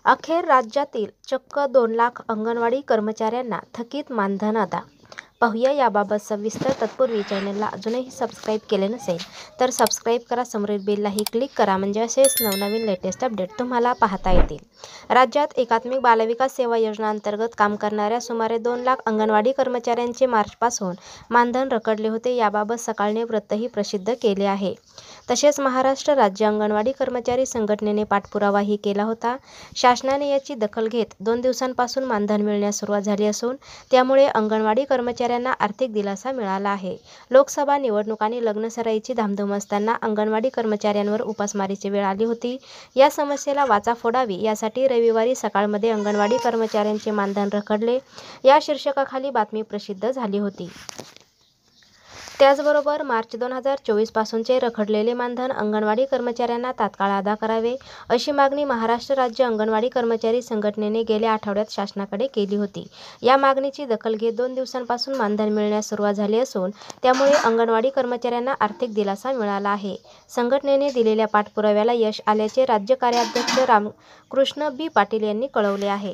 अखेर राज्यातील चक्क 2 लाख अंगणवाडी कर्मचाऱ्यांना थकीत मानधन अदा. पाहूया याबाबत सविस्तर. तत्पूर्वी चॅनलला अजूनही सबस्क्राईब केले नसेल तर सबस्क्राईब करा, समोरील बेललाही क्लिक करा म्हणजे असेच नवनवीन लेटेस्ट अपडेट तुम्हाला पाहता येतील. राज्यात एकात्मिक बालविकास सेवा योजना अंतर्गत काम करणाऱ्या सुमारे 2 लाख अंगणवाडी कर्मचाऱ्यांचे मार्चपासून मानधन रखडले होते. याबाबत सकाळने वृत्तही प्रसिद्ध केले आहे. तसेच महाराष्ट्र राज्य अंगणवाडी कर्मचारी संघटनेने पाठपुरावाही केला होता. शासनाने याची दखल घेत 2 दिवसांपासून मानधन मिळण्यास सुरुवात झाली असून त्यामुळे अंगणवाडी कर्मचाऱ्यांना आर्थिक दिलासा मिळाला आहे. लोकसभा निवडणूक आणि लग्नसराईची धामधूम असताना अंगणवाडी कर्मचाऱ्यांवर उपासमारीची वेळ आली होती. या समस्येला वाचा फोडावी यासाठी रविवारी सकाळमध्ये अंगणवाडी कर्मचाऱ्यांचे मानधन रखडले या शीर्षकाखाली बातमी प्रसिद्ध झाली होती. त्याचबरोबर मार्च 2024 पासूनचे रखडलेले मानधन अंगणवाडी कर्मचाऱ्यांना तात्काळ अदा करावे अशी मागणी महाराष्ट्र राज्य अंगणवाडी कर्मचारी संघटनेने गेल्या आठवड्यात शासनाकडे केली होती. या मागणीची दखल घेत 2 दिवसांपासून मानधन मिळण्यास सुरुवात झाली असून त्यामुळे अंगणवाडी कर्मचाऱ्यांना आर्थिक दिलासा मिळाला आहे. संघटनेने दिलेल्या पाठपुराव्याला यश आल्याचे राज्य कार्याध्यक्ष रामकृष्ण बी. पाटील यांनी कळवले आहे.